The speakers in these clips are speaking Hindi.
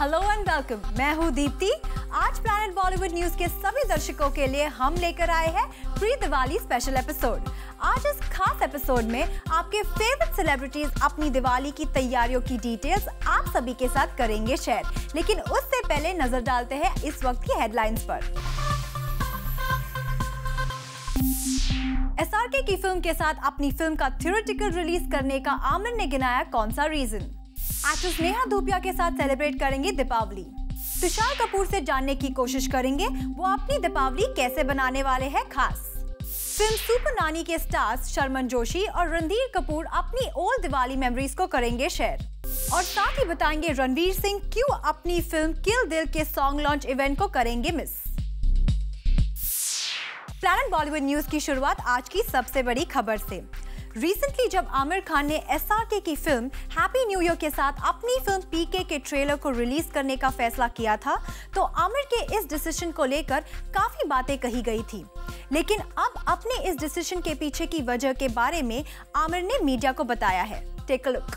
हेलो एंड वेलकम, मैं हूँ दीप्ति। आज प्लैनेट बॉलीवुड न्यूज के सभी दर्शकों के लिए हम लेकर आए हैं प्री दिवाली स्पेशल एपिसोड। आज इस खास एपिसोड में आपके फेवरेट सेलिब्रिटीज अपनी दिवाली की तैयारियों की डिटेल्स आप सभी के साथ करेंगे शेयर। लेकिन उससे पहले नजर डालते हैं इस वक्त की हेडलाइंस पर। एसआरके की फिल्म के साथ अपनी फिल्म का थिएट्रिकल रिलीज करने का आमिर ने गिनाया कौन सा रीजन। एक्ट्रेस नेहा धूपिया के साथ सेलिब्रेट करेंगे दीपावली। तुषार कपूर से जानने की कोशिश करेंगे वो अपनी दीपावली कैसे बनाने वाले हैं खास। फिल्म सुपर नानी के स्टार्स शर्मन जोशी और रणधीर कपूर अपनी ओल्ड दिवाली मेमोरीज को करेंगे शेयर। और साथ ही बताएंगे रणवीर सिंह क्यों अपनी फिल्म किल दिल के सॉन्ग लॉन्च इवेंट को करेंगे मिस। प्लैनेट बॉलीवुड न्यूज की शुरुआत आज की सबसे बड़ी खबर से। रिसेंटली जब आमिर खान ने एसआरके की फिल्म हैप्पी न्यू ईयर के साथ अपनी फिल्म पीके के ट्रेलर को रिलीज करने का फैसला किया था, तो आमिर के इस डिसीजन को लेकर काफी बातें कही गई थी। लेकिन अब अपने इस डिसीजन के पीछे की वजह के बारे में आमिर ने मीडिया को बताया है। Take a look.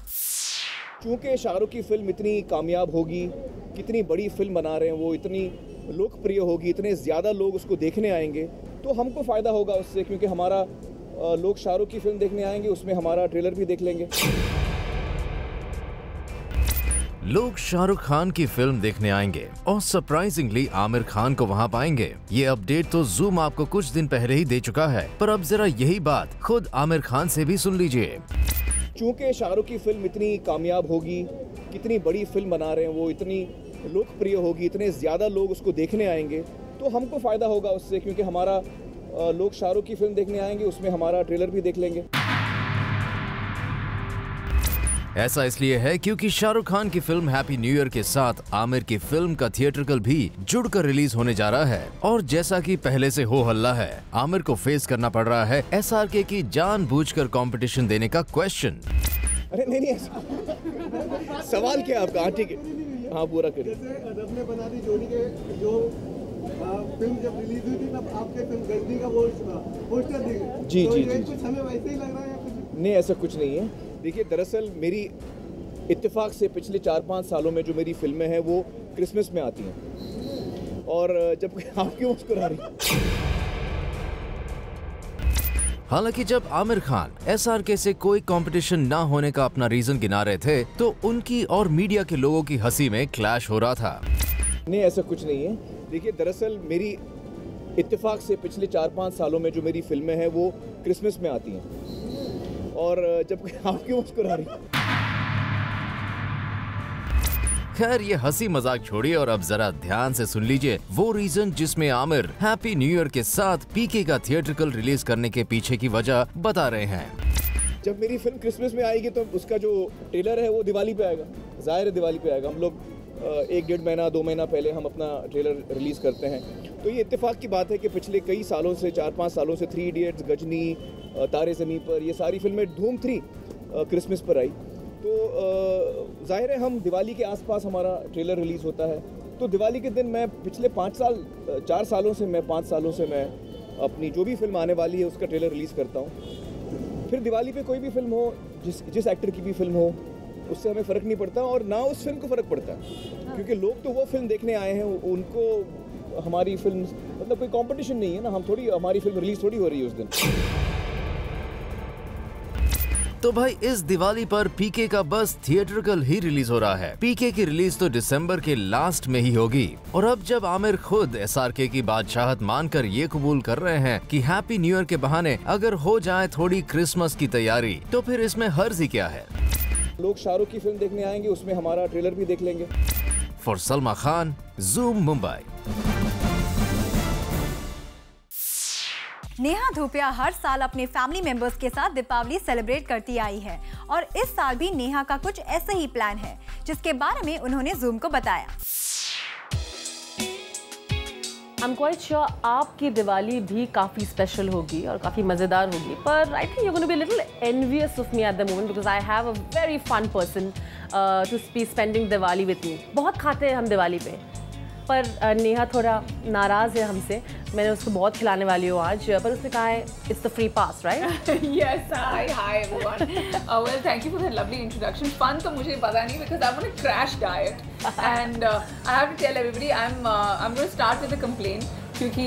चूँकि शाहरुख की फिल्म इतनी कामयाब होगी, कितनी बड़ी फिल्म बना रहे हैं, वो इतनी लोकप्रिय होगी, इतने ज़्यादा लोग उसको देखने आएंगे, तो हमको फ़ायदा होगा उससे, क्योंकि हमारा लोग शाहरुख की फिल्म देखने आएंगे, उसमें हमारा ट्रेलर भी देख लेंगे। लोग शाहरुख खान की फिल्म देखने आएंगे और सरप्राइजिंगली आमिर खान को वहां पाएंगे। ये अपडेट तो जूम आपको कुछ दिन पहले ही दे चुका है, पर अब जरा यही बात खुद आमिर खान से भी सुन लीजिए। चूँकि शाहरुख की फिल्म इतनी कामयाब होगी, कितनी बड़ी फिल्म बना रहे हैं, वो इतनी लोकप्रिय होगी, इतने ज़्यादा लोग उसको देखने आएंगे, तो हमको फ़ायदा होगा उससे, क्योंकि हमारा लोग शाहरुख की फिल्म देखने आएंगे, उसमें हमारा ट्रेलर भी देख लेंगे। ऐसा इसलिए है क्योंकि शाहरुख खान की फिल्म हैप्पी न्यू ईयर के साथ आमिर की फिल्म का थिएट्रिकल भी जुड़कर रिलीज होने जा रहा है। और जैसा कि पहले से हो हल्ला है, आमिर को फेस करना पड़ रहा है एसआरके की जानबूझकर कंपटीशन देने का क्वेश्चन। अरे नहीं, सवाल क्या आपका? ठीक है, हाँ पूरा करिए। जैसे बना दी जोड़ी के जो फिल्म जब रिलीज हुई थी तब आपके फिल्म गजनी का पोस्टर दिखे। जी तो जी ये जी कुछ हमें वैसे ही लग रहा है या कुछ? नहीं, ऐसा कुछ नहीं है। देखिए, दरअसल मेरी इत्तेफाक से पिछले 4-5 सालों में जो मेरी फिल्में हैं वो क्रिसमस में आती हैं। और जब आप क्यों मुस्कुरा रही हैं? हालांकि जब आमिर खान एसआरके से कोई कंपटीशन ना होने का अपना रीजन गिना रहे थे, तो उनकी और मीडिया के लोगों की हंसी में क्लैश हो रहा था। नहीं, ऐसा कुछ नहीं है। देखिए, दरअसल मेरी इत्तेफाक से पिछले 4-5 सालों में जो मेरी फिल्में हैं वो क्रिसमस में आती हैं। और जब आप क्यों मुस्कुरा रही हैं? खैर, ये हंसी मजाक छोड़िए और अब जरा ध्यान से सुन लीजिए वो रीजन जिसमें आमिर हैप्पी न्यू ईयर के साथ पीके का थिएट्रिकल रिलीज करने के पीछे की वजह बता रहे हैं। जब मेरी फिल्म क्रिसमस में आएगी तो उसका जो ट्रेलर है वो दिवाली पे आएगा। जाहिर है दिवाली पे आएगा। हम लोग 1-1.5 महीना 2 महीना पहले हम अपना ट्रेलर रिलीज़ करते हैं। तो ये इत्तेफाक की बात है कि पिछले कई सालों से, 4-5 सालों से 3 इडियट्स, गजनी, तारे ज़मीं पर, ये सारी फिल्में धूम 3 क्रिसमस पर आई। तो जाहिर है हम दिवाली के आसपास हमारा ट्रेलर रिलीज़ होता है। तो दिवाली के दिन मैं पिछले 4 सालों से मैं अपनी जो भी फिल्म आने वाली है उसका ट्रेलर रिलीज़ करता हूँ। फिर दिवाली पे कोई भी फिल्म हो, जिस एक्टर की भी फिल्म हो, उससे हमें फ़र्क नहीं पड़ता और ना उस फिल्म को फ़र्क पड़ता है, क्योंकि लोग तो वो फिल्म देखने आए हैं, उनको हमारी फिल्म मतलब कोई कंपटीशन नहीं है ना। हम थोड़ी, हमारी फिल्म रिलीज़ थोड़ी हो रही है उस दिन। तो भाई, इस दिवाली पर पीके का बस थिएट्रिकल ही रिलीज हो रहा है। पीके की रिलीज तो दिसंबर के लास्ट में ही होगी। और अब जब आमिर खुद एसआरके की बादशाहत मानकर ये कबूल कर रहे हैं कि हैप्पी न्यू ईयर के बहाने अगर हो जाए थोड़ी क्रिसमस की तैयारी, तो फिर इसमें हर्ज ही क्या है। लोग शाहरुख की फिल्म देखने आएंगे, उसमें हमारा ट्रेलर भी देख लेंगे। For Salma Khan, zoom Mumbai. नेहा धूपिया हर साल अपने फैमिली मेंबर्स के साथ दीपावली सेलिब्रेट करती आई है और इस साल भी नेहा का कुछ ऐसे ही प्लान है, जिसके बारे में उन्होंने जूम को बताया। I'm quite sure आपकी दिवाली भी काफ़ी स्पेशल होगी और काफ़ी मज़ेदार होगी, पर I think you're going to be a little envious of me at the moment because I have a very fun person to be spending Diwali with me. बहुत खाते हैं हम दिवाली पे, पर नेहा थोड़ा नाराज़ है हमसे। मैंने उसको बहुत खिलाने वाली हूँ आज, पर उसने कहा है it's the free pass, right? Yes, hi everyone. Well, thank you for that lovely introduction. Fun तो मुझे पता नहीं because I'm on a crash diet. And I have to tell everybody I'm going to start with a complaint क्योंकि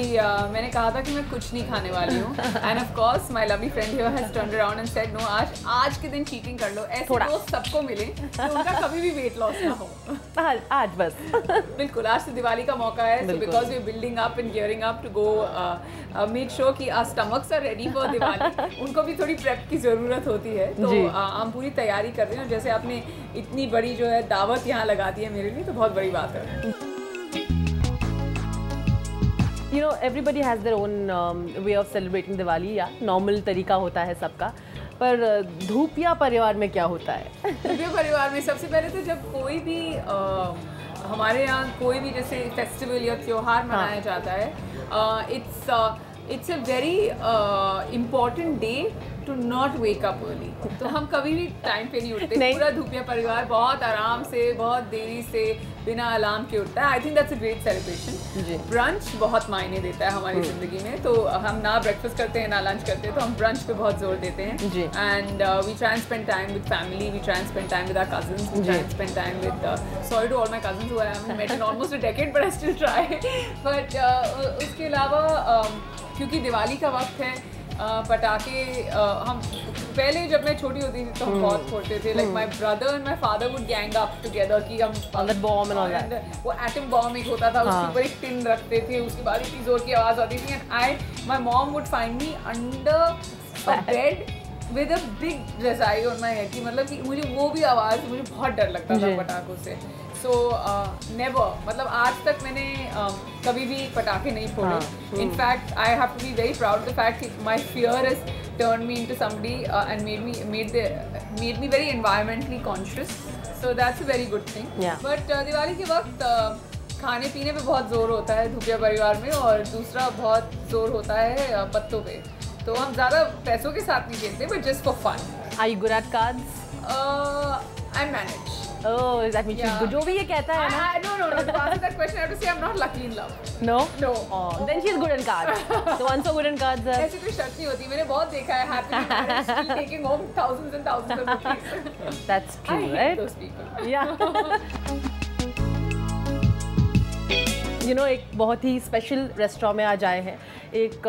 मैंने कहा था कि मैं कुछ नहीं खाने वाली हूँ and of course my lovely friend here has turned around and said no आज के दिन चीटिंग कर लो, ऐसे दोस्त सबको मिले तो उनका कभी भी वेट लॉस ना हो। आज बस बिल्कुल, आज तो दिवाली का मौका है, so because we are building up and gearing up to go make sure कि our stomachs are ready for Diwali. उनको भी थोड़ी प्रेप की ज़रूरत होती है, तो हम पूरी तैयारी कर रहे हैं। जैसे आपने इतनी बड़ी जो है दावत यहाँ लगा दी है मेरे लिए, तो बहुत बड़ी बात है। You know, everybody has their own way of celebrating Diwali, या नॉर्मल तरीका होता है सबका, पर धूपिया परिवार में क्या होता है? धूपिया परिवार में सबसे पहले तो जब कोई भी हमारे यहाँ कोई भी जैसे फेस्टिवल या त्योहार मनाया जाता है, it's a very important day to not wake up early. तो हम कभी भी टाइम पे नहीं उठते। पूरा धूपिया परिवार बहुत आराम से, बहुत देरी से, बिना अलार्म के उठता है। I think that's a great celebration. Brunch बहुत मायने देता है हमारी ज़िंदगी में, तो हम ना ब्रेकफास्ट करते हैं ना लंच करते हैं, तो हम ब्रंच पे बहुत जोर देते हैं। And we try and spend time with family, we try and spend time with our cousins, we try and spend time with sorry to all my cousins who I haven't met in almost a decade but I still try. But उसके अलावा क्योंकि दिवाली का वक्त है, पटाखे हम पहले जब मैं छोटी होती थी तो हम बहुत फोड़ते थे। Like my brother and my father would gang up together कि हम बॉम्ब एंड ऑल दैट, वो एटम बॉम्ब एक होता था, उसके ऊपर एक टिन रखते थे, उसके बाद इतनी जोर की आवाज़ आती थी and my mom would find me under a bed with a big रजाई ऑन माय हेड की, मतलब कि मुझे वो भी आवाज़, मुझे बहुत डर लगता था पटाखों से। सो नेवर, मतलब आज तक मैंने कभी भी पटाखे नहीं फोड़े। In fact I have to be very proud of the fact कि my fear is turn me into somebody and made me very environmentally conscious, so that's a very good thing. But Diwali के वक्त खाने पीने पे बहुत जोर होता है धूपिया परिवार में, और दूसरा बहुत जोर होता है पत्तों पे। तो हम ज़्यादा पैसों के साथ नहीं खेलते, but just for fun. Are you good at cards? I manage. Oh, that means she's good. जो भी ये कहता है ना? No. To answer that question, I have to say I'm not lucky in love. No? No. Oh, then she's good in cards. The ones who are good in cards are. ऐसी कोई शर्त नहीं होती। मैंने बहुत देखा है happily married, still taking home thousands and thousands of rupees. That's true, I right? hate those people. Yeah. You know, एक बहुत ही स्पेशल रेस्टोरेंट में आज आए हैं। एक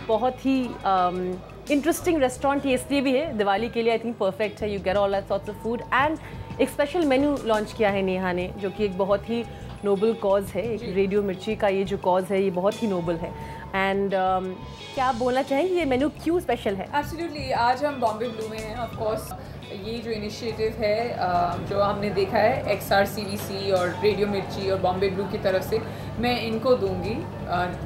बहुत ही इंटरेस्टिंग रेस्टोरेंट, ये इसलिए भी है दिवाली के लिए आई थिंक परफेक्ट है। You get all that sorts of food and एक स्पेशल मेन्यू लॉन्च किया है नेहा ने, जो कि एक बहुत ही नोबल कॉज है। एक रेडियो मिर्ची का ये जो कॉज है ये बहुत ही नोबल है। एंड क्या आप बोलना चाहेंगे ये मेन्यू क्यों स्पेशल है? एब्सोल्युटली, आज हम बॉम्बे ब्लू में हैं। ऑफ कोर्स ये जो इनिशिएटिव है जो हमने देखा है XRCVC और रेडियो मिर्ची और बॉम्बे ब्लू की तरफ से, मैं इनको दूंगी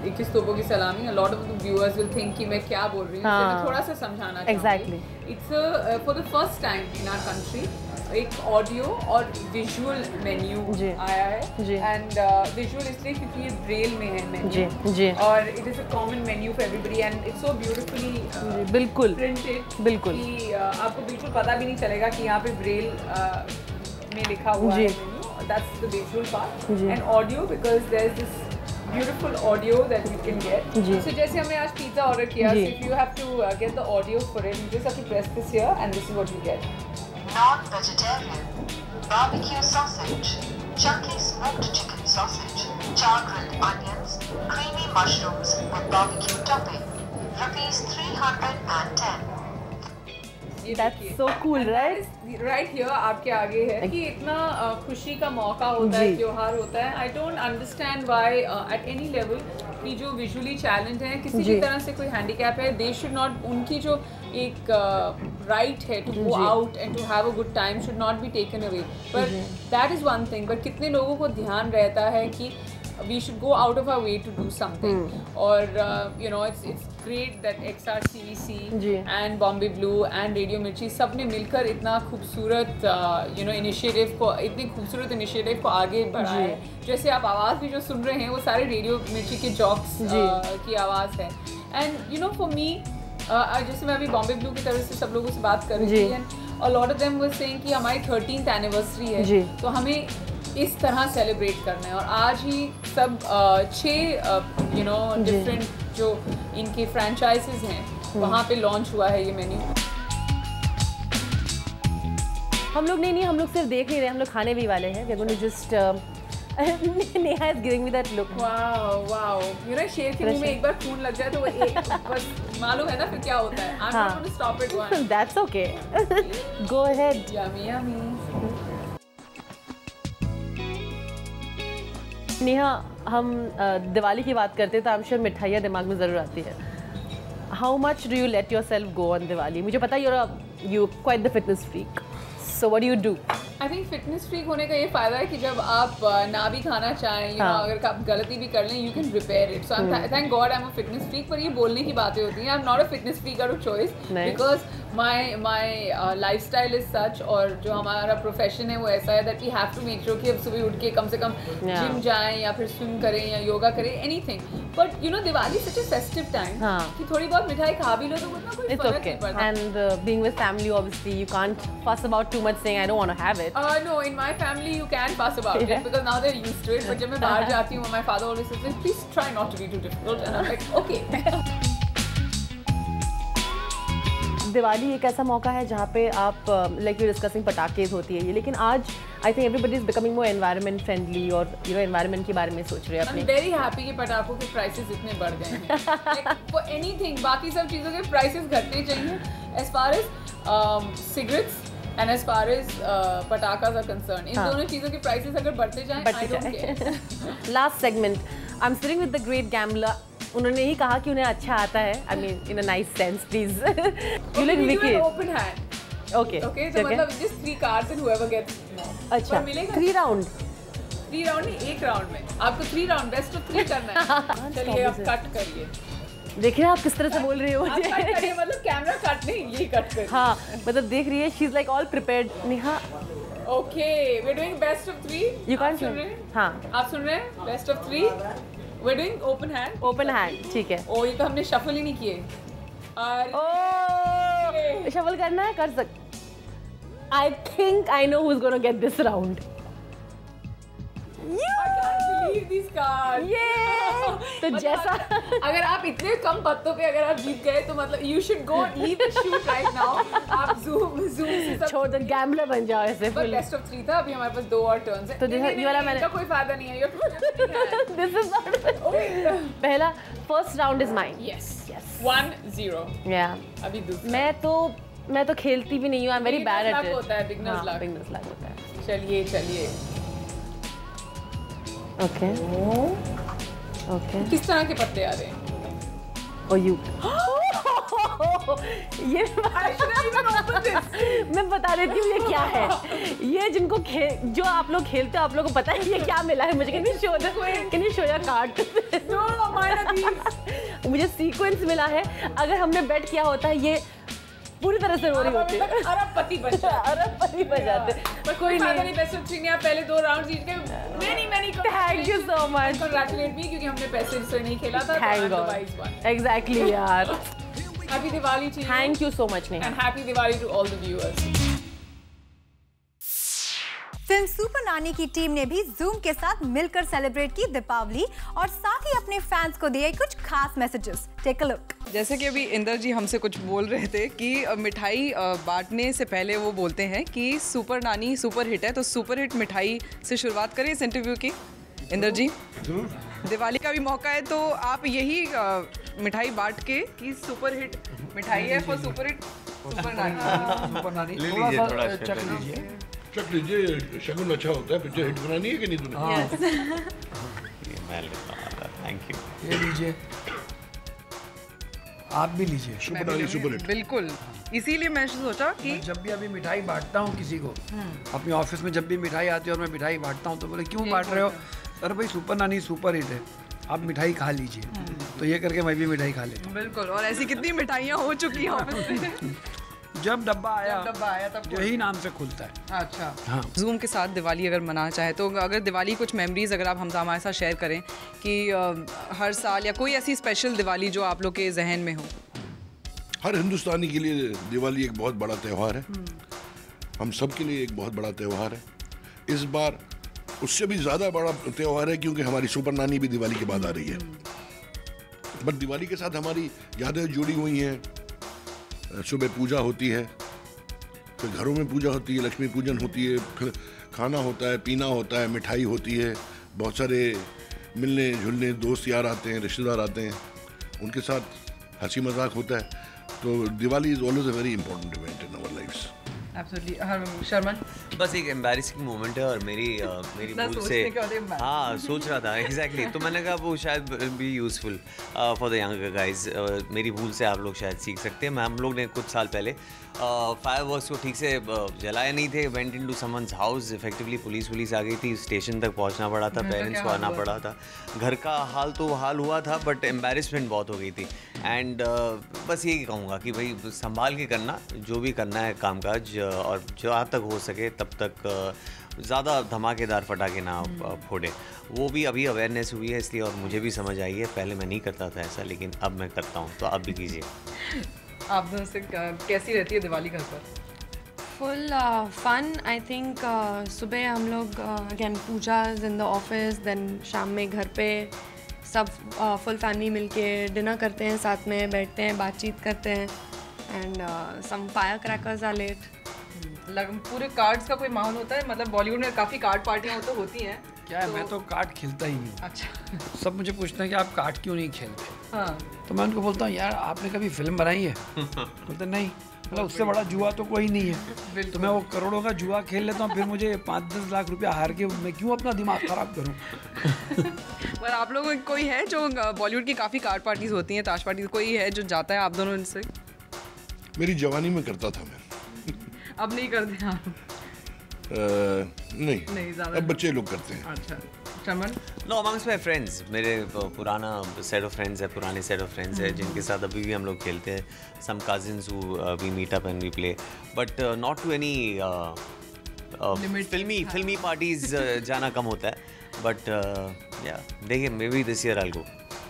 21 तोपों की सलामी। A lot of viewers will think कि मैं क्या बोल रही हूँ, मैं थोड़ा सा समझाना चाहूँगी। It's for the first time in our country एक ऑडियो और विजुअल मेन्यू आया है। एंड विजुअल इसलिए क्योंकि ये ब्रेल में है मेन्यू, और it is a common menu for everybody and it's so beautifully बिल्कुल प्रिंटेड, बिल्कुल कि आपको बिल्कुल पता भी नहीं चलेगा कि यहाँ पे ब्रेल में लिखा हुआ है menu. That's the visual part. And audio, because there is this beautiful audio that you can get. So जैसे हमने आज पिज़्ज़ा ऑर्डर किया, so if you have to get the audio for it, you just have to press this here and this is what you get. Non-vegetarian, barbecue sausage, chunky smoked chicken sausage, char-grilled onions, creamy mushrooms with barbecue topping, rupees 310. That's so cool, right? Right here आपके आगे है कि इतना खुशी का मौका होता है, त्योहार होता है। I don't understand why at any level कि जो विजुअली चैलेंज हैं, किसी भी तरह से कोई हैंडीकैप है, they should not, उनकी जो एक राइट है to go out and to have a good time should not be taken away. But that is one thing. But कितने लोगों को ध्यान रहता है कि we should go out of our way to do something. Or you know, it's great that XRCVC and Bombay Blue and Radio Mirchi सब ने मिलकर इतना खूबसूरत you know इनिशिएटिव को, इतनी खूबसूरत इनिशिएटिव को आगे बढ़ाया है। जैसे आप आवाज़ भी जो सुन रहे हैं वो सारे रेडियो मिर्ची के जॉक्स की आवाज़ है। And you know for me, जैसे मैं अभी बॉम्बे ब्लू की तरफ से सब लोगों से बात कर रही थी, and a lot of them were saying कि हमारी 13th एनिवर्सरी है, तो हमें इस तरह सेलिब्रेट करना है। और आज ही सब 6 यू नो डिफरेंट जो इनके फ्रेंचाइजेज हैं वहाँ पे लॉन्च हुआ है ये मेन्यू। हम लोग नहीं, हम लोग सिर्फ देख नहीं रहे, हम लोग खाने भी वाले हैं। We are going to just Neha is giving me that look. Wow, you know शेर के मुंह में एक बार खून लग जाए तो वो एक बस मालूम है ना फिर क्या होता है। I am not going to stop it one. That's okay, go ahead. Yummy yummy. Neha, हम दिवाली की बात करते हैं तो आई एम श्योर मिठाइयाँ दिमाग में ज़रूर आती है। How much do you let your self go on Diwali? मुझे पता है you quite the fitness freak, so what do you do? I think fitness freak होने का ये फ़ायदा है कि जब आप ना भी खाना चाहें, यू नो, अगर आप गलती भी कर लें, you can repair it. So thank God I am a fitness freak. पर ये बोलने की बातें होती हैं। I am not a fitness freak out of choice, because my lifestyle is such, और जो हमारा प्रोफेशन है वो ऐसा है that we have to make sure कि अब सुबह उठ के कम से कम जिम जाएं या फिर स्विम करें या योगा करें, anything. But you know Diwali such a festive time कि थोड़ी बहुत मिठाई खा भी लो तो उतना कोई फर्क नहीं पड़ता। And being with family obviously you can't fuss about too much saying I don't want to have it. No, in my family you can fuss about it because now they're used to it. But जब मैं बाहर जाती हूँ, my father always says, please try not to be too difficult, and I'm like, okay. Diwali एक ऐसा मौका है जहाँ पे आप लाइक यू डिस्कसिंग पटाखेज होती है ये, लेकिन आज I think everybody is becoming more environment friendly और यू नो एनवायरनमेंट के बारे में सोच रहे हैं अपने। I'm very happy कि पटाखों के प्राइसेस इतने बढ़ गए हैं। Like for anything, बाकी सब चीज़ों के प्राइसेस घटने चाहिए। As far as cigarettes and as far as पटाखाs are concerned, इन दोनों चीज़ों के प्राइसेस अगर बढ़ते जाएं, I don't care. Last segment, I am sitting with the great gambler. उन्होंने ही कहा कि उन्हें अच्छा आता है, I mean in a nice sense please. You look wicked. Open hand. Okay तो मतलब just 3 cards and whoever gets more. अच्छा, 3 राउंड? 3 राउंड नहीं, 1 राउंड में आपको 3 राउंड बेस्ट ऑफ 3 करना है। चलिए अब कट करिए। देखिए आप किस तरह से बोल रही हो मुझे। कट करिए मतलब कैमरा कट नहीं, ये कट करिए। हाँ मतलब देख रही है, she is like all prepared. Neha okay, we are doing best of 3। You can't सुन। हाँ आप सुन रहे हैं? Best of 3 we are doing open hand. Open hand, ठीक है। ओ ये तो हमने शफल ही नहीं किए। ओह शफल करना है, कर सक। आई think I know who is gonna get this round. तो जैसा अगर आप इतने कम पत्तों पे अगर आप जीत गए तो मतलब you should go leave the shoot right now. आप जूम से सब छोड़ दो, गैम्बलर बन जाओ ऐसे। बट बेस्ट ऑफ 3 था, अभी हमारे पास 2 और टर्न्स हैं। तो ये वाला मैंने कोई फायदा नहीं है। दिस इज नॉट पहला। First round is mine. Yes 1-0। या अभी दूसरा। मैं तो खेलती भी नहीं हूँ, I am very bad at it. होता है बिगनर्स लक। बिगनर्स लक होता है। चलिए ओके ओके। किस तरह के पत्ते आ रहे हैं? और यू ये मैं बता देती हूँ ये क्या है। ये जिनको जो आप लोग खेलते हो, आप लोगों को पता है ये क्या मिला है मुझे। Can you show your card? मुझे सीक्वेंस मिला है। अगर हमने बेट किया होता है ये पूरी तरह से रो रही होती है। अरबपति बन जाते। पर कोई नहीं। बेस्ट ऑफ 3 ने आप पहले 2 राउंड जीत गए। Many thank you so much. Congratulate me क्योंकि हमने पैसे से नहीं खेला था। Thank God. एग्जैक्टली यार। Happy Diwali to you. Thank you so much Neha. And happy Diwali to all the viewers. Film super Nani की टीम ने भी जूम के साथ मिलकर सेलिब्रेट की दीपावली और साथ ही अपने फैंस को दिए कुछ खास मैसेजेस। Take a look. जैसे कि अभी इंदर जी हमसे कुछ बोल रहे थे कि मिठाई बांटने से पहले वो बोलते हैं कि सुपर नानी सुपर हिट है, तो सुपर हिट मिठाई से शुरुआत करें इस इंटरव्यू की। इंदर जी दिवाली का भी मौका है तो आप यही मिठाई बांट के कि सुपर हिट मिठाई है फॉर सुपर हिट सुपर नानी ले लीजिए, थोड़ा चख लीजिए। शगुन अच्छा होता है। पिक्चर हिट बनानी है कि नहीं तूने? मैं लेता हूँ। Thank you. ये लीजिए, आप भी लीजिए। Super hit. बिल्कुल, इसीलिए मैं सोचा कि जब भी अभी मिठाई बांटता हूँ किसी को, अपने ऑफिस में जब भी मिठाई आती है और मैं मिठाई बांटता हूँ तो बोले क्यों बांट रहे हो? अरे भाई सुपर नानी सुपर हिट है, आप मिठाई खा लीजिए। तो ये करके मैं भी मिठाई खा लेता हूँ। बिल्कुल, और ऐसी कितनी मिठाइयाँ हो चुकी हैं ऑफिस में। जब डब्बा आया तब यही नाम से खुलता है। अच्छा हाँ। जूम के साथ दिवाली अगर मनाना चाहे तो अगर दिवाली कुछ मेमोरीज अगर आप हमारे साथ शेयर करें कि हर साल या कोई ऐसी स्पेशल दिवाली जो आप लोग के जहन में हो। हर हिंदुस्तानी के लिए दिवाली एक बहुत बड़ा त्यौहार है। हम सब के लिए एक बहुत बड़ा त्यौहार है। इस बार उससे भी ज़्यादा बड़ा त्यौहार है क्योंकि हमारी सुपर नानी भी दिवाली के बाद आ रही है। बट दिवाली के साथ हमारी यादें जुड़ी हुई हैं। सुबह पूजा होती है, फिर घरों में पूजा होती है, लक्ष्मी पूजन होती है, फिर खाना होता है, पीना होता है, मिठाई होती है, बहुत सारे मिलने जुलने दोस्त यार आते हैं, रिश्तेदार आते हैं, उनके साथ हंसी मजाक होता है। तो Diwali is always a very important event in our lifes. Absolutely. Sharman, बस एक एम्बैरेसिंग मोमेंट है और मेरी भूल से हाँ सोच रहा था एग्जैक्टली तो मैंने कहा वो शायद B useful for the younger guys. मेरी भूल से आप लोग शायद सीख सकते हैं। हम लोग ने कुछ साल पहले फायरवर्क्स को ठीक से जलाए नहीं थे, went into someone's house, effectively police आ गई थी, स्टेशन तक पहुंचना पड़ा था, पेरेंट्स को आना पड़ा था। घर का हाल तो हाल हुआ था बट एम्बैरेसमेंट बहुत हो गई थी। एंड बस यही कहूँगा कि भाई संभाल के करना, जो भी करना है कामकाज, और जहाँ तक हो सके तब तक ज़्यादा धमाकेदार पटाखे ना फोड़े। वो भी अभी अवेयरनेस हुई है इसलिए, और मुझे भी समझ आई है। पहले मैं नहीं करता था ऐसा, लेकिन अब मैं करता हूँ, तो आप भी कीजिए। आप दोनों से कैसी रहती है दिवाली घर पर? Full fun. आई थिंक सुबह हम लोग again puja in the office, then शाम में घर पे सब फुल फैमिली मिलके डिनर करते हैं, साथ में बैठते हैं, बातचीत करते हैं, and some firecrackers are lit. पूरे कार्ड्स का कोई माहौल होता है? मतलब बॉलीवुड में काफ़ी कार्ड पार्टियाँ तो होती हैं। क्या है, मैं तो कार्ड खेलता ही नहीं। अच्छा। सब मुझे पूछते हैं कि आप कार्ड क्यों नहीं खेलते? हाँ। तो मैं उनको बोलता हूँ यार आपने कभी फिल्म बनाई है? बोलते नहीं। मतलब उससे बड़ा जुआ तो कोई नहीं है। तो मैं वो करोड़ों का जुआ खेल लेता हूँ, फिर मुझे 5-10 लाख रुपया हार के मैं क्यों अपना दिमाग खराब करूँ? पर आप लोगों में कोई है जो बॉलीवुड की काफ़ी कार्ड पार्टीज होती हैं, ताश पार्टीज, कोई है जो जाता है आप दोनों इनसे? मेरी जवानी में करता था मैं। अब नहीं करते आप? नहीं ज़्यादा। अब बच्चे लोग करते हैं। अच्छा। चमन? नो, अमंग्स माय फ्रेंड्स, मेरे पुराना सेट ऑफ फ्रेंड्स है, पुराने सेट ऑफ फ्रेंड्स है जिनके साथ अभी भी हम लोग खेलते हैं। Some cousins who we meet up and we play, but not to any filmy parties जाना कम होता है। बट या देखिए, maybe this year I will go.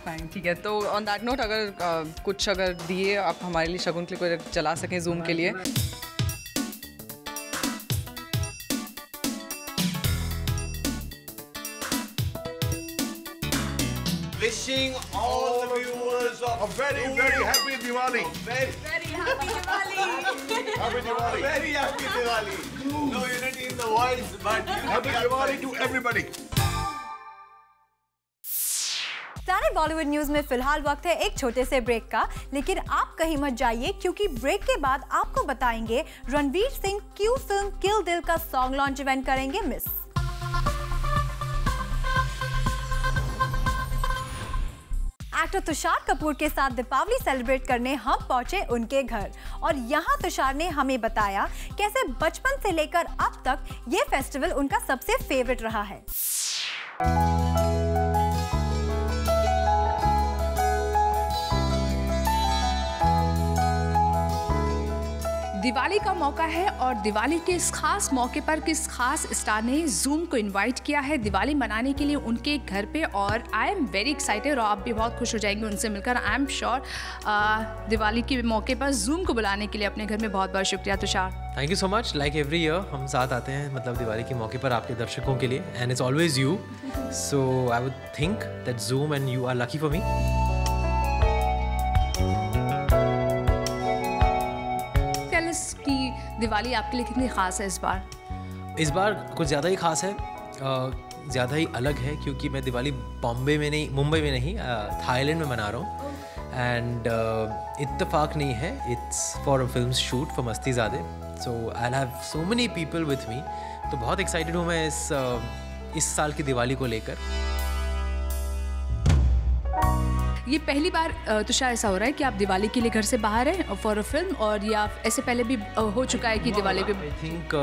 Fine, ठीक है। तो ऑन दैट नोट, अगर कुछ दिए आप हमारे लिए शगुन के लिए, कोई चला सकें जूम के लिए। Wishing all the viewers a very happy Diwali. Very happy Diwali. Happy Diwali. Very happy Diwali. No unity in the voice, but happy Diwali to everybody. सारे बॉलीवुड न्यूज में फिलहाल वक्त है एक छोटे से ब्रेक का, लेकिन आप कहीं मत जाइए क्योंकि ब्रेक के बाद आपको बताएंगे रणवीर सिंह क्यों फिल्म किल दिल का सॉन्ग लॉन्च इवेंट करेंगे मिस। एक्टर तुषार कपूर के साथ दीपावली सेलिब्रेट करने हम पहुंचे उनके घर, और यहाँ तुषार ने हमें बताया कैसे बचपन से लेकर अब तक ये फेस्टिवल उनका सबसे फेवरेट रहा है। दिवाली का मौका है और दिवाली के इस खास मौके पर किस खास स्टार ने जूम को इनवाइट किया है दिवाली मनाने के लिए उनके घर पे, और आई एम वेरी एक्साइटेड और आप भी बहुत खुश हो जाएंगे उनसे मिलकर। आई एम श्योर दिवाली के मौके पर जूम को बुलाने के लिए अपने घर में बहुत बहुत शुक्रिया Tushar. Thank you so much. Like every year हम साथ आते हैं, मतलब दिवाली के मौके पर आपके दर्शकों के लिए, and it's always you, so I would think that Zoom and you are lucky for me. की दिवाली आपके लिए कितनी ख़ास है इस बार? इस बार कुछ ज़्यादा ही ख़ास है, ज़्यादा ही अलग है, क्योंकि मैं दिवाली बॉम्बे में नहीं, मुंबई में नहीं, थाईलैंड में मना रहा हूँ। एंड इत्तेफाक नहीं है, it's for a film shoot for Mastizaade, so I will have so many people with me. तो बहुत एक्साइटेड हूँ मैं इस साल की दिवाली को लेकर। ये पहली बार तुषार ऐसा हो रहा है कि आप दिवाली के लिए घर से बाहर हैं फॉर अ फिल्म, और या ऐसे पहले भी हो चुका है कि दिवाली पे? आई थिंक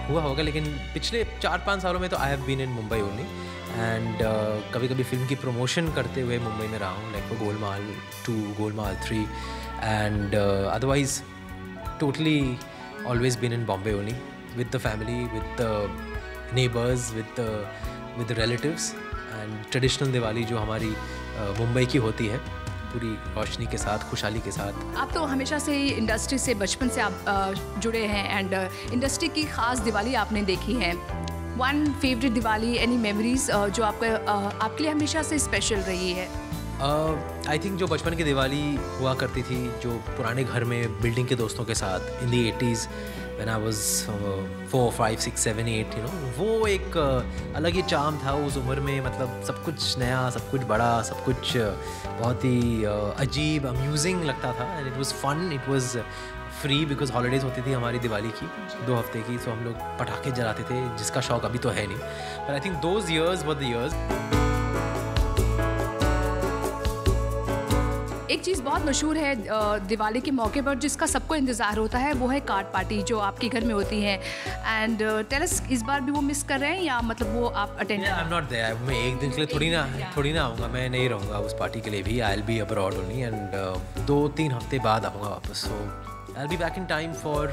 हुआ होगा, लेकिन पिछले 4-5 सालों में तो I have been in Mumbai only, and कभी कभी फिल्म की प्रमोशन करते हुए मुंबई में रहा हूँ, like for Golmaal 2, Golmaal 3, and otherwise totally always been in Bombay only with the family, with the neighbours, with the relatives, and traditional Diwali जो हमारी मुंबई की होती है, पूरी रोशनी के साथ, खुशहाली के साथ। आप तो हमेशा से इंडस्ट्री से, बचपन से आप जुड़े हैं, एंड इंडस्ट्री की खास दिवाली आपने देखी है। One favourite Diwali, any memories जो आपके लिए हमेशा से स्पेशल रही है? आई थिंक जो बचपन की दिवाली हुआ करती थी, जो पुराने घर में बिल्डिंग के दोस्तों के साथ इन दी 80s व्हेन आई वाज 4, 5, 6, 7, 8, वो एक अलग ही चार्म था उस उम्र में। मतलब सब कुछ नया, सब कुछ बड़ा, सब कुछ बहुत ही अजीब, अम्यूजिंग लगता था। And it was fun, it was free because holidays होती थी हमारी दिवाली की 2 हफ्ते की, तो हम लोग पटाखे जलाते थे, जिसका शौक अभी तो है नहीं। But I think those years were the years. एक चीज़ बहुत मशहूर है दिवाली के मौके पर जिसका सबको इंतज़ार होता है, वो है कार्ड पार्टी जो आपके घर में होती है। एंड टेल अस, इस बार भी वो मिस कर रहे हैं या मतलब वो आप attend? I am not there. मैं एक दिन के लिए थोड़ी ना आऊँगा, मैं नहीं रहूँगा उस पार्टी के लिए भी। I will be abroad only and 2-3 हफ्ते बाद आऊँगा वापस। So I will be back in time for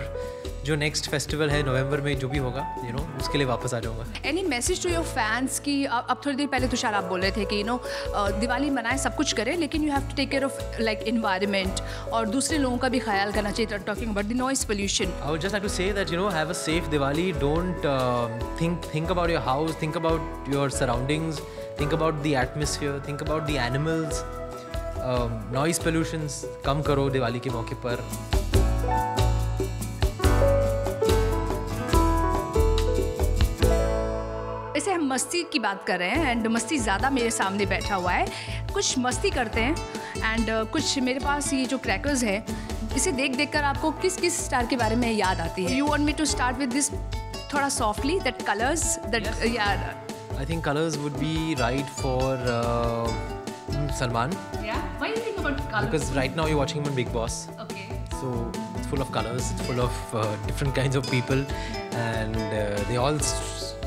जो नेक्स्ट फेस्टिवल है नवंबर में जो भी होगा, उसके लिए वापस आ जाऊँगा। Any message to your fans कि अब थोड़ी देर पहले तुषार आप बोल रहे थे कि दिवाली मनाएं, सब कुछ करें, लेकिन you have to take care of like environment और दूसरे लोगों का भी ख्याल करना चाहिए। Talking about the noise pollution, I would just like to say that have a safe Diwali. Don't think about your house, think about your surroundings, think about the atmosphere, think about the animals. Noise pollutions कम करो दिवाली के मौके पर। ऐसे हम मस्ती की बात कर रहे हैं एंड मस्ती ज़्यादा मेरे सामने बैठा हुआ है, कुछ मस्ती करते हैं एंड कुछ मेरे पास ये जो क्रैकर्स है, इसे देख कर आपको किस किस स्टार के बारे में याद आती है? You want me to start with this थोड़ा softly, that colours that I think colours would be right for Salman. Yeah, why do you think about colors? Because right now you're watching him on Big Boss. Okay. So it's full of colors, it's full of different kinds of people, and they all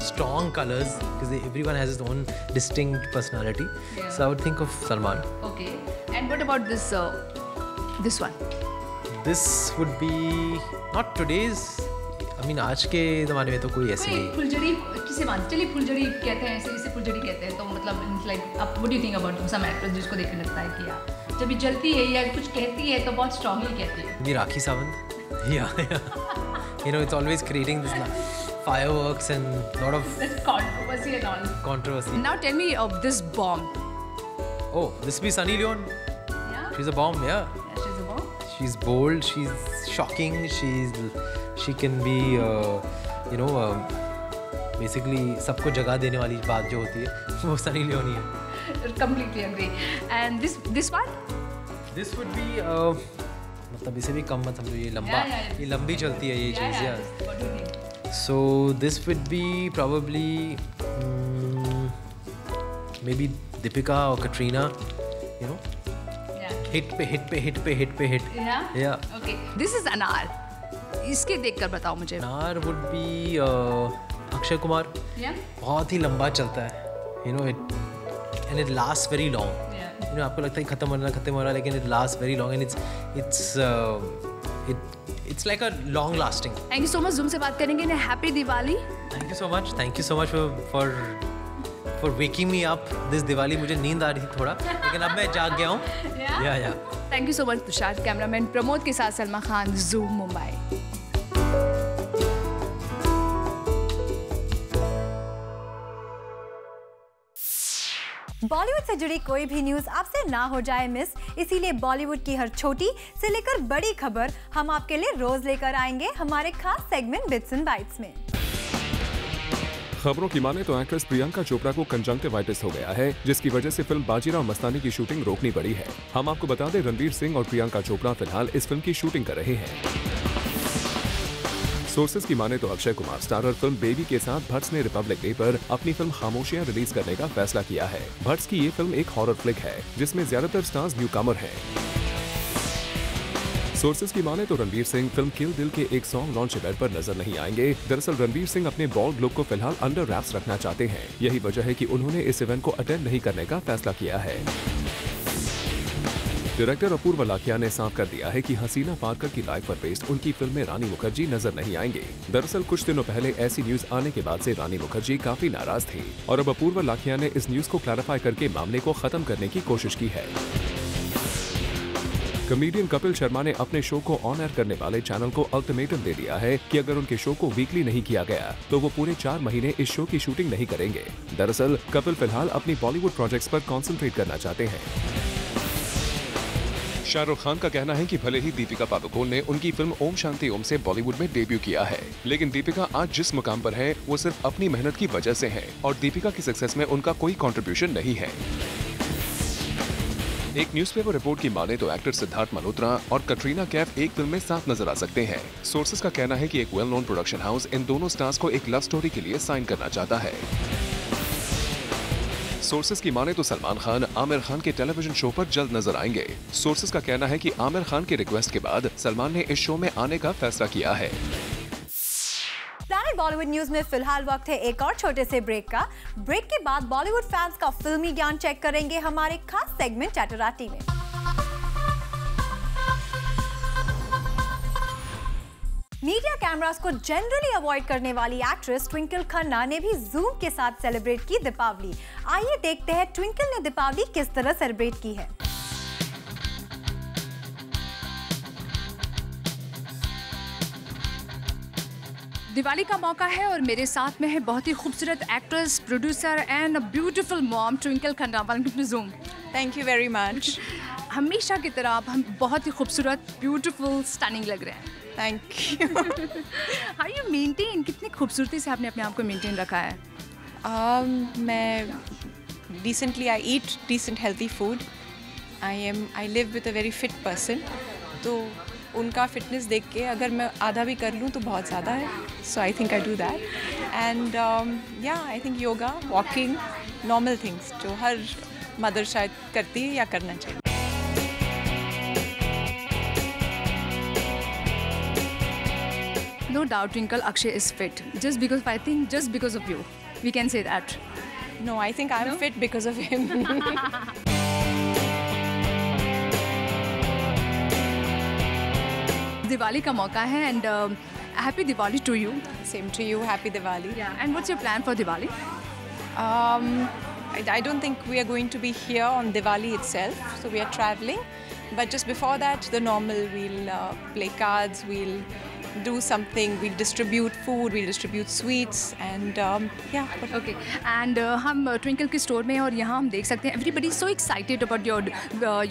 strong colors because everyone has his own distinct personality. Yeah. So I would think of Salman. Okay. And what about this this one? This would be not today's. I mean, आज के ज़माने में तो कोई ऐसे नहीं। फुलझड़ी किसे मानते? चलिए फुलझड़ी कहते हैं, इसे फुलझड़ी कहते हैं, तो मतलब लाइक आप what do you think about some actress जिसको देख के लगता है कि यार जब ये जलती है या कुछ कहती है तो बहुत स्ट्रांगली कहती है? ये Rakhi Sawant. Yeah. It's always creating this fireworks and lot of controversy and all. Controversy. Now tell me of this bomb. Oh, this be Sunny Leone. Yeah. She's a bomb, yeah. Yeah, she's a bomb. She's bold, she's shocking, she can be basically सबको जगा देने वाली बात जो होती है वो सनी लियोनी है। Completely agree. And this one? This would be मतलब इसे भी कम मत समझो, ये लंबा, ये लंबी चलती है ये चीज़ यार। So this would be probably maybe Deepika or Katrina, hit पे hit। Yeah. Okay. This is Anar. इसके देखकर बताओ मुझे। Anar would be Akshay Kumar. Yeah. बहुत ही लंबा चलता है, and it lasts very long. Yeah. आपको लगता है खत्म हो रहा है, लेकिन it lasts very long and it's like a long lasting. Thank you so much. Zoom से बात करेंगे ना। Happy Diwali. Thank you so much for waking me up this Diwali. मुझे नींद आ रही थी थोड़ा, लेकिन अब मैं जाग गया हूँ। Yeah. Thank you so much Tushar. Cameraman Pramod के साथ सलमा खान, Zoom मुंबई। बॉलीवुड से जुड़ी कोई भी न्यूज आपसे ना हो जाए मिस, इसीलिए बॉलीवुड की हर छोटी से लेकर बड़ी खबर हम आपके लिए रोज लेकर आएंगे हमारे खास सेगमेंट बिट्स एंड बाइट्स में। खबरों की माने तो एक्ट्रेस प्रियंका चोपड़ा को कंजंक्टिवाइटिस हो गया है, जिसकी वजह से फिल्म बाजीराव मस्तानी की शूटिंग रोकनी पड़ी है। हम आपको बता दें, रणवीर सिंह और प्रियंका चोपड़ा फिलहाल इस फिल्म की शूटिंग कर रहे हैं। सोर्सेज की माने तो Akshay Kumar starrer film baby के साथ भट्ट ने रिपब्लिक डे पर अपनी फिल्म खामोशियां रिलीज करने का फैसला किया है। भट्ट की ये फिल्म एक हॉरर फ्लिक है जिसमें ज्यादातर स्टार्स न्यूकमर हैं। सोर्सेज की माने तो रणवीर सिंह फिल्म किल दिल के एक सॉन्ग लॉन्च इवेंट पर नजर नहीं आएंगे। दरअसल रणवीर सिंह अपने बॉल्ड लुक को फिलहाल अंडर रैप्स रखना चाहते हैं। यही वजह है कि उन्होंने इस इवेंट को अटेंड नहीं करने का फैसला किया है। डायरेक्टर अपूर्व लाखिया ने साफ कर दिया है कि हसीना पारकर की लाइफ पर बेस्ड उनकी फिल्म में रानी मुखर्जी नजर नहीं आएंगे। दरअसल कुछ दिनों पहले ऐसी न्यूज आने के बाद से रानी मुखर्जी काफी नाराज थी और अब अपूर्व लाखिया ने इस न्यूज को क्लैरिफाई करके मामले को खत्म करने की कोशिश की है। कॉमेडियन कपिल शर्मा ने अपने शो को ऑन एयर करने वाले चैनल को अल्टीमेटम दे दिया है कि अगर उनके शो को वीकली नहीं किया गया तो वो पूरे 4 महीने इस शो की शूटिंग नहीं करेंगे। दरअसल कपिल फिलहाल अपनी बॉलीवुड प्रोजेक्ट्स पर कॉन्सेंट्रेट करना चाहते हैं। शाहरुख खान का कहना है कि भले ही दीपिका पादुकोण ने उनकी फिल्म ओम शांति ओम से बॉलीवुड में डेब्यू किया है, लेकिन दीपिका आज जिस मुकाम पर है वो सिर्फ अपनी मेहनत की वजह से है और दीपिका की सक्सेस में उनका कोई कंट्रीब्यूशन नहीं है। एक न्यूज़पेपर रिपोर्ट की माने तो एक्टर सिद्धार्थ मल्होत्रा और कटरीना कैफ एक फिल्म में साथ नजर आ सकते हैं। सोर्सेज का कहना है कि एक well known production house in दोनों स्टार्स को एक लव स्टोरी के लिए साइन करना चाहता है। सोर्सेज की माने तो सलमान खान आमिर खान के टेलीविजन शो पर जल्द नजर आएंगे। सोर्सेज का कहना है कि आमिर खान के रिक्वेस्ट के बाद सलमान ने इस शो में आने का फैसला किया है। प्लैनेट बॉलीवुड न्यूज में फिलहाल वक्त है एक और छोटे से ब्रेक का। ब्रेक के बाद बॉलीवुड फैंस का फिल्मी ज्ञान चेक करेंगे हमारे खास सेगमेंट चैटराटी में। मीडिया कैमरास को जनरली अवॉइड करने वाली एक्ट्रेस ट्विंकल खन्ना ने भी जूम के साथ सेलिब्रेट की दीपावली। आइए देखते हैं ट्विंकल ने दीपावली किस तरह सेलिब्रेट की है। दिवाली का मौका है और मेरे साथ में है बहुत ही खूबसूरत actress, producer and beautiful mom Twinkle Khanna. Welcome to Zoom. Thank you very much. हमेशा की तरह आप हम बहुत ही खूबसूरत, ब्यूटीफुल, स्टनिंग लग रहे हैं। Thank you. How you maintain, कितनी खूबसूरती से आपने अपने आप को मेंटेन रखा है? मैं decently I eat decent healthy food. I live with a very fit person, तो उनका फिटनेस देख के अगर मैं आधा भी कर लूँ तो बहुत ज़्यादा है। So I think I do that and yeah I think yoga, walking, normal things जो हर मदर शायद करती है या करना चाहिए। No doubt, Twinkle, Akshay is fit. Just because of you. We can say that. No, I think I'm fit because of him. Diwali का मौका है and happy Diwali to you. Same to you, happy Diwali. Yeah. And what's your plan for Diwali? I don't think we are going to be here on Diwali itself, so we are traveling. But just before that, the normal, we'll play cards, we'll do something, we'll distribute food, we'll distribute sweets and yeah. Okay. And हम Twinkle के store में और यहाँ हम देख सकते हैं everybody is so excited about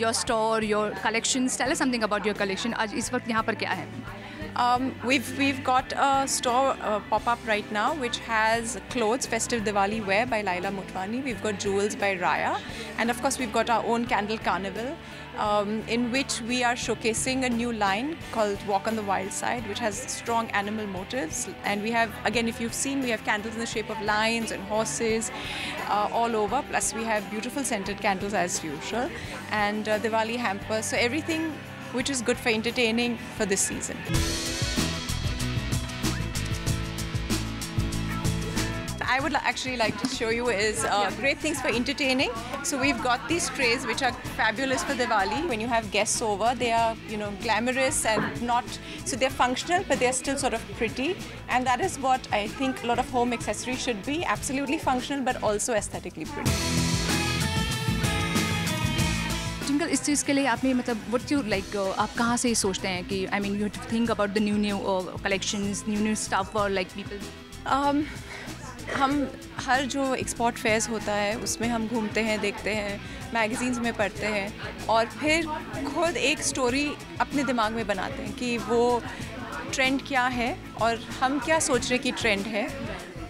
your store, your collections. Tell us something about your collection. आज इस वक्त यहाँ पर क्या है? We've got a store pop-up right now which has clothes, festive Diwali wear by Laila Motwani. We've got jewels by Raya, and of course we've got our own candle carnival in which we are showcasing a new line called Walk on the Wild Side, which has strong animal motifs. And we have, again, if you've seen, we have candles in the shape of lions and horses all over. Plus we have beautiful scented candles as usual, and Diwali hampers. So everything which is good for entertaining for this season. I would actually like to show you is great things for entertaining. So we've got these trays which are fabulous for Diwali. When you have guests over, they are, you know, glamorous and not, so they're functional, but they're still sort of pretty. And that is what I think a lot of home accessories should be, absolutely functional, but also aesthetically pretty. Twinkle, इस चीज़ के लिए आपने मतलब what you like आप कहाँ से सोचते हैं कि I mean you have to think about the new collections, new stuff or like people? हम हर जो एक्सपोर्ट फेयर्स होता है उसमें हम घूमते हैं, देखते हैं, मैगज़ीन्स में पढ़ते हैं और फिर खुद एक स्टोरी अपने दिमाग में बनाते हैं कि वो ट्रेंड क्या है और हम क्या सोच रहे कि ट्रेंड है,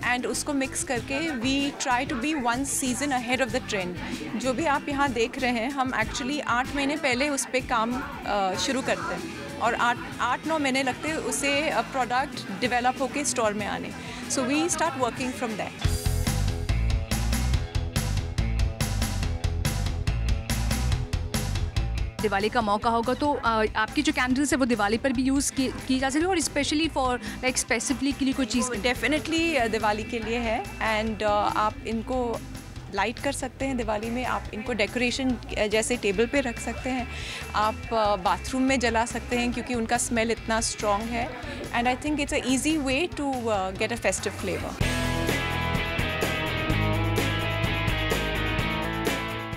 एंड उसको मिक्स करके we try to be one season ahead of the trend. जो भी आप यहाँ देख रहे हैं हम एक्चुअली 8 महीने पहले उस पर काम शुरू करते हैं और 8-9 महीने लगते हैं उसे प्रोडक्ट डेवलप होके स्टोर में आने. So we start working from that. Diwali का मौका होगा तो आपकी जो कैंडल्स है वो दिवाली पर भी यूज़ की जा सकती है और स्पेशली फॉर लाइक स्पेसिफिकली के लिए कोई चीज़? डेफिनेटली दिवाली के लिए है एंड आप इनको लाइट कर सकते हैं दिवाली में. आप इनको डेकोरेशन जैसे टेबल पे रख सकते हैं, आप बाथरूम में जला सकते हैं क्योंकि उनका स्मेल इतना स्ट्रॉन्ग है and I think it's a easy way to get a festive flavour.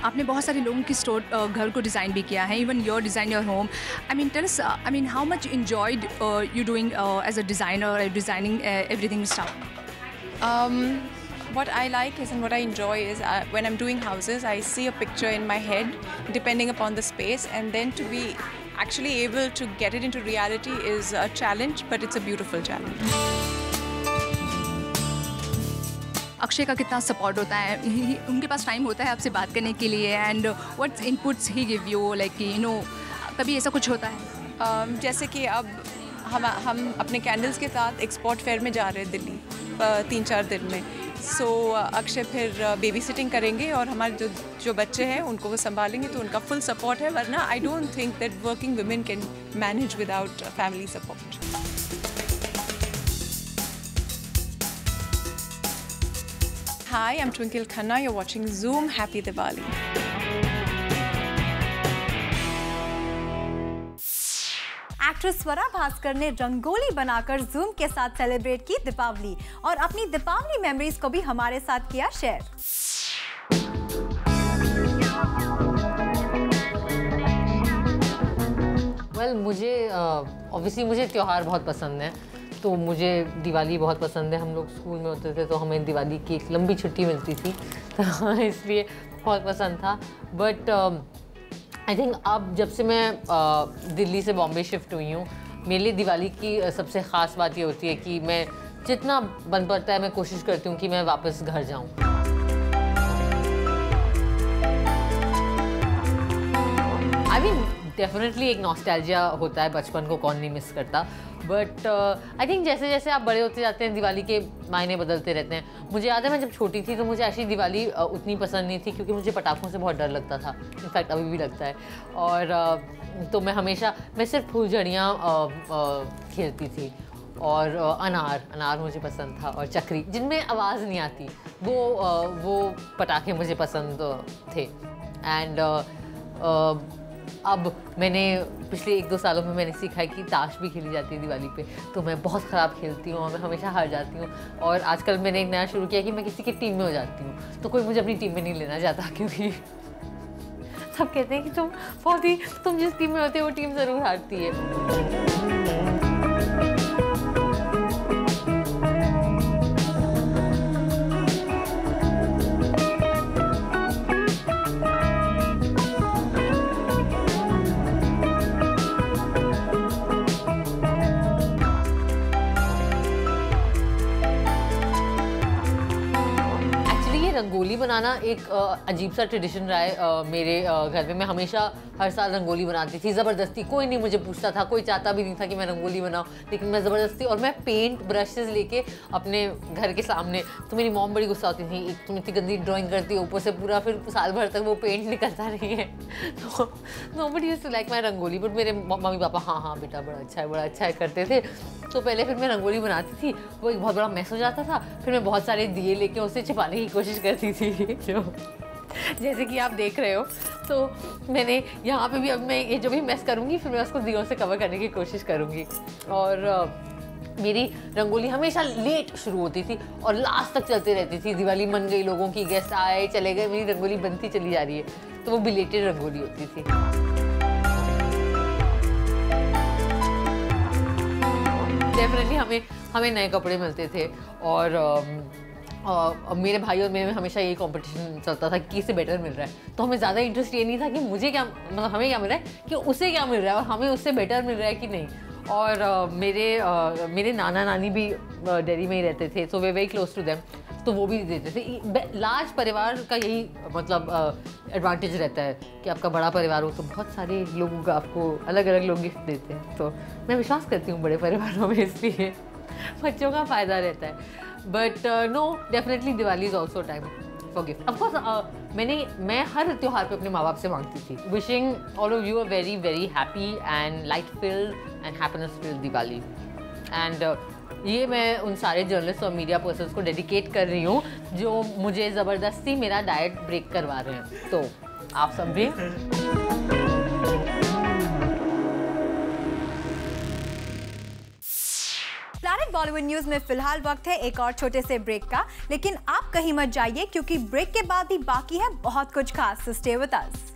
आपने बहुत सारे लोगों की स्टोर घर को डिज़ाइन भी किया है, even your design your home. I mean tell us, I mean how much enjoyed you doing as a designer, designing everything stuff? what I like is, and what I enjoy is, when I'm doing houses, I see a picture in my head, depending upon the space, and then to be actually able to get it into reality is a challenge, but it's a beautiful challenge. Akshay का कितना सपोर्ट होता है, उनके पास टाइम होता है आपसे बात करने के लिए, and what inputs he give you, like you know, कभी ऐसा कुछ होता है? जैसे कि अब हम अपने कैंडल्स के साथ एक्सपोर्ट फेयर में जा रहे हैं दिल्ली 3-4 दिन में, सो अक्षय फिर बेबी सिटिंग करेंगे और हमारे जो बच्चे हैं उनको वो संभालेंगे, तो उनका फुल सपोर्ट है, वरना I don't think that working women can manage without family support. Hi, I'm Twinkle Khanna. You're watching Zoom. Happy Diwali. Actress Swara Bhaskar ने रंगोली बनाकर जूम के साथ सेलिब्रेट की दीपावली और अपनी दीपावली मेमोरीज को भी हमारे साथ किया शेयर. मुझे ऑब्वियसली मुझे त्यौहार बहुत पसंद है, तो मुझे दिवाली बहुत पसंद है. हम लोग स्कूल में होते थे तो हमें दिवाली की एक लंबी छुट्टी मिलती थी, तो इसलिए बहुत पसंद था. बट आई थिंक अब जब से मैं दिल्ली से बॉम्बे शिफ्ट हुई हूँ, मेरे लिए दिवाली की सबसे ख़ास बात ये होती है कि मैं जितना बन पड़ता है मैं कोशिश करती हूँ कि मैं वापस घर जाऊँ. आई मीन डेफिनेटली एक नॉस्टैल्जिया होता है, बचपन को कौन नहीं मिस करता. बट आई थिंक जैसे जैसे आप बड़े होते जाते हैं दिवाली के मायने बदलते रहते हैं. मुझे याद है मैं जब छोटी थी तो मुझे एक्चुअली दिवाली उतनी पसंद नहीं थी, क्योंकि मुझे पटाखों से बहुत डर लगता था. इनफैक्ट अभी भी लगता है. और तो मैं सिर्फ फूलझड़ियाँ खेलती थी, और अनार मुझे पसंद था, और चक्री जिनमें आवाज़ नहीं आती, वो पटाखे मुझे पसंद थे. एंड अब मैंने पिछले 1-2 सालों में मैंने सीखा है कि ताश भी खेली जाती है दिवाली पे, तो मैं बहुत ख़राब खेलती हूँ और मैं हमेशा हार जाती हूँ. और आजकल मैंने एक नया शुरू किया कि मैं किसी की टीम में हो जाती हूँ, तो कोई मुझे अपनी टीम में नहीं लेना चाहता, क्योंकि सब कहते हैं कि तुम जिस टीम में होते हो वो टीम ज़रूर हारती है. रंगोली बनाना एक अजीब सा ट्रेडिशन रहा है मेरे घर में. मैं हमेशा हर साल रंगोली बनाती थी ज़बरदस्ती. कोई नहीं मुझे पूछता था, कोई चाहता भी नहीं था कि मैं रंगोली बनाऊँ, लेकिन मैं ज़बरदस्ती. और मैं पेंट ब्रशेज़ लेके अपने घर के सामने, तो मेरी मॉम बड़ी गुस्सा होती थी, एक तुम इतनी गंदी ड्राइंग करती हो, ऊपर से पूरा फिर साल भर तक वो पेंट निकलता नहीं है. तो nobody used to like my rangoli. But मेरे मम्मी पापा हाँ बेटा बड़ा अच्छा है करते थे. तो पहले फिर मैं रंगोली बनाती थी, वो एक बहुत बड़ा मैस हो जाता था. फिर मैं बहुत सारे दिए लेके उसे छिपाने की कोशिश करती थी, जो जैसे कि आप देख रहे हो. तो मैंने यहाँ पे भी अब मैं ये जो भी मैस करूँगी फिर मैं उसको दियों से कवर करने की कोशिश करूँगी. और मेरी रंगोली हमेशा लेट शुरू होती थी और लास्ट तक चलती रहती थी. दिवाली मन गई, लोगों की गेस्ट आए चले गए, मेरी रंगोली बनती चली जा रही है, तो वो बिलेटेड रंगोली होती थी. डेफिनेटली हमें नए कपड़े मिलते थे, और मेरे भाई और मेरे में हमेशा यही कंपटीशन चलता था कि किसे बेटर मिल रहा है. तो हमें ज़्यादा इंटरेस्ट ये नहीं था कि मुझे क्या, मतलब हमें क्या मिल रहा है, कि उसे क्या मिल रहा है और हमें उससे बेटर मिल रहा है कि नहीं. और मेरे नाना नानी भी दिल्ली में ही रहते थे, सो वे वेरी क्लोज टू देम, तो वो भी देते थे. लार्ज परिवार का यही मतलब एडवांटेज रहता है कि आपका बड़ा परिवार हो तो बहुत सारे लोगों का आपको अलग अलग लोग गिफ्ट देते हैं. तो मैं विश्वास करती हूँ बड़े परिवारों में, इसलिए बच्चों का फ़ायदा रहता है. But no, definitely Diwali is also time for gift. Of course मैं हर त्यौहार पे अपने माँ बाप से मांगती थी, wishing all of you a very very happy and light filled and happiness field Diwali. And ये मैं उन सारे जर्नलिस्ट और मीडिया पर्सन्स को डेडिकेट कर रही हूँ जो मुझे ज़बरदस्ती मेरा डाइट ब्रेक करवा रहे हैं. तो आप सब भी प्लैनेट बॉलीवुड न्यूज में फिलहाल वक्त है एक और छोटे से ब्रेक का, लेकिन आप कहीं मत जाइए क्योंकि ब्रेक के बाद भी बाकी है बहुत कुछ खास. Stay with us.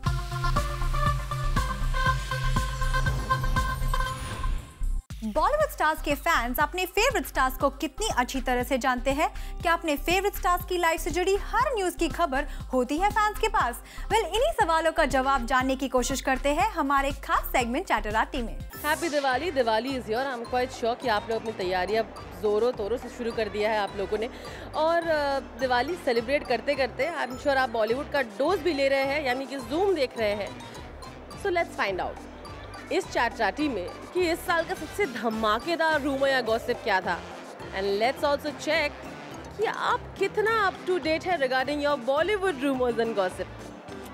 Bollywood stars के फैंस अपने फेवरेट स्टार्स को कितनी अच्छी तरह से जानते हैं? क्या अपने फेवरेट स्टार्स की लाइफ से जुड़ी हर न्यूज की खबर होती है फैंस के पास? इन्हीं सवालों का जवाब जानने की कोशिश करते हैं हमारे खास सेगमेंट चैटराटी में। Happy Diwali, Diwali is here. I am quite sure कि आप लोग अपनी तैयारियां जोरों तोरों से शुरू कर दिया है आप लोगों ने, और दिवाली सेलिब्रेट करते करते आई एम श्योर आप बॉलीवुड का डोज भी ले रहे हैं, यानी कि जूम देख रहे हैं। सो लेट्स फाइंड आउट इस चैटराटी में कि इस साल का सबसे धमाकेदार रूमर या गॉसिप क्या था, एंड लेट्स आल्सो चेक कि आप कितना अप टू डेट है regarding your Bollywood rumours and gossip.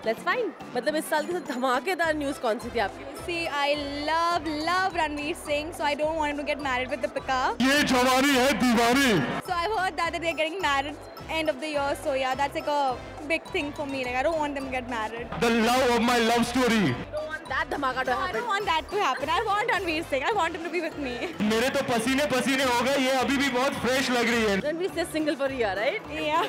Let's find, मतलब इस साल की सबसे धमाकेदार न्यूज़ कौन सी थी आपकी? See, I love Ranveer Singh, so I don't want him to get married with Deepika. ये जवानी है दीवानी। So I've heard that they're getting married end of the year, so yeah, that's like a big thing for me. Like I don't want them to get married. The love of my love story. I don't want that dhamaka to happen. I don't want that to happen. I want Ranveer Singh. I want him to be with me. मेरे तो पसीने पसीने हो गए, ये अभी भी बहुत फ्रेश लग रही है। Ranveer Singh single for a year, right? Yeah,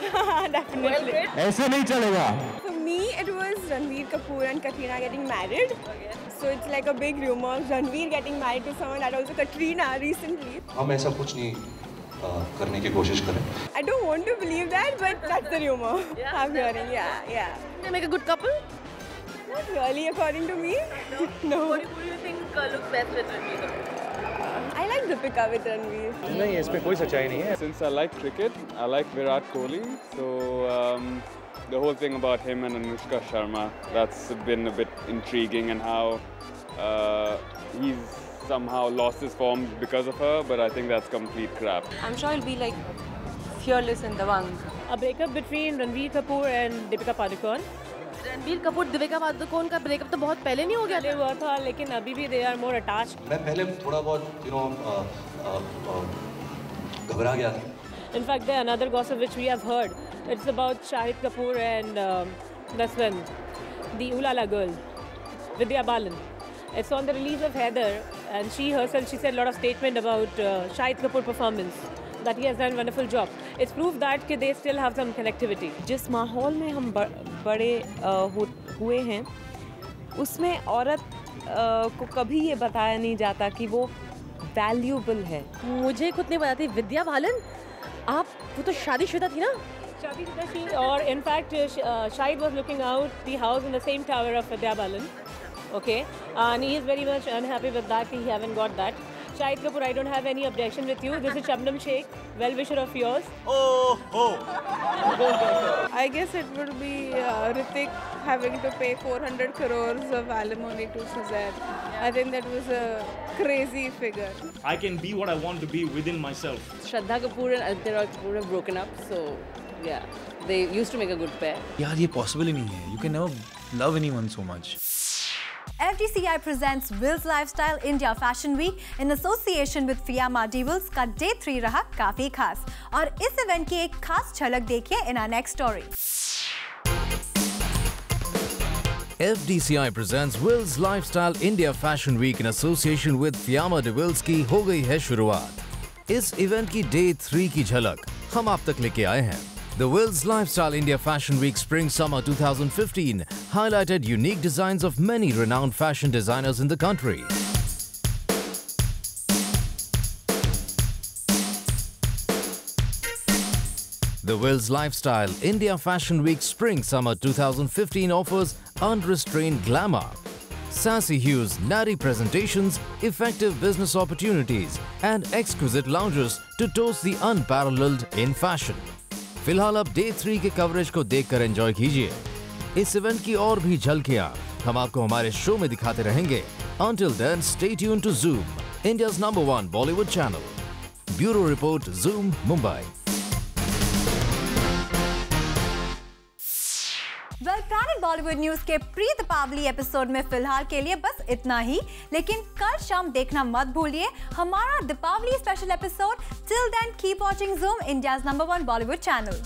definitely. ऐसे नहीं चलेगा। For me, it was Ranveer Kapoor and Katrina getting married. Okay. So it's like a big rumor. Ranveer getting married to someone, that also Katrina recently. हम ऐसा कुछ नहीं करने की कोशिश करें। I don't want to believe that, but that's the rumor I'm hearing. Yeah. They make a good couple? Not really, according to me. No. What do you think looks best with Ranveer? I like Deepika with Ranveer. नहीं, इसमें कोई सच्चाई नहीं है। Since I like cricket, I like Virat Kohli, so the whole thing about him and Anushka Sharma, that's been a bit intriguing, and how he's somehow lost his form because of her, but I think that's complete crap. I'm sure he'll be like fearless in Dabangg. A breakup between Ranveer Kapoor and Deepika Padukone. Ranbir Kapoor Deepika Padukone का ब्रेकअप तो बहुत पहले नहीं हो गया? हुआ था, लेकिन अभी भी दे आर मोर अटैच्ड। मैं पहले थोड़ा बहुत घबरा गया था। In fact, there another gossip which we have heard. It's about Shahid Kapoor and this one, the Ulala girl, Vidya Balan. It's on the release of Heather, and she herself, she said a lot of statement about Shahid Kapoor performance, that he has done a wonderful job. It's proof that they still have some connectivity. जिस माहौल में हम बड़े हुए हैं, उसमें औरत को कभी ये बताया नहीं जाता कि वो वैल्यूबल है। मुझे खुद नहीं पता थी। विद्या बालन, आप वो तो शादीशुदा थी ना? शादीशुदा थी, और in fact Shahid was looking out the house in the same tower of Vidya Balan, okay, and he is very much unhappy with that. He haven't got that. Shahid Kapoor, I don't have any objection with you. This is Shabnam Sheikh, well-wisher of yours. I guess it would be Hrithik having to pay 400 crores of alimony to Suzanne. I think that was a crazy figure. I can be what I want to be within myself. Shraddha Kapoor and Aditya Roy Kapoor have broken up, so yeah, they used to make a good pair. यार ये possible ही नहीं है. You can never love anyone so much. FDCI presents Wills Lifestyle India Fashion Week in association with Fiamma Devils का Day 3 रहा काफी खास, और इस इवेंट की एक खास झलक देखिए in our next story. FDCI presents Wills Lifestyle India Fashion Week in association with Fiamma Devils की हो गई है शुरुआत। इस इवेंट की Day 3 की झलक हम आप तक लेके आए हैं। The Wills Lifestyle India Fashion Week Spring Summer 2015 highlighted unique designs of many renowned fashion designers in the country. The Wills Lifestyle India Fashion Week Spring Summer 2015 offers unrestrained glamour, sassy hues, natty presentations, effective business opportunities, and exquisite lounges to toast the unparalleled in fashion. फिलहाल अब Day 3 के कवरेज को देखकर एंजॉय कीजिए। इस इवेंट की और भी झलकियां हम आपको हमारे शो में दिखाते रहेंगे। Until then, stay tuned to Zoom, India's #1 Bollywood channel. Bureau Report, Zoom, Mumbai. Planet Bollywood News के प्री दीपावली एपिसोड में फिलहाल के लिए बस इतना ही, लेकिन कल शाम देखना मत भूलिए हमारा Deepavali special episode. Till then, keep watching Zoom, India's #1 Bollywood channel.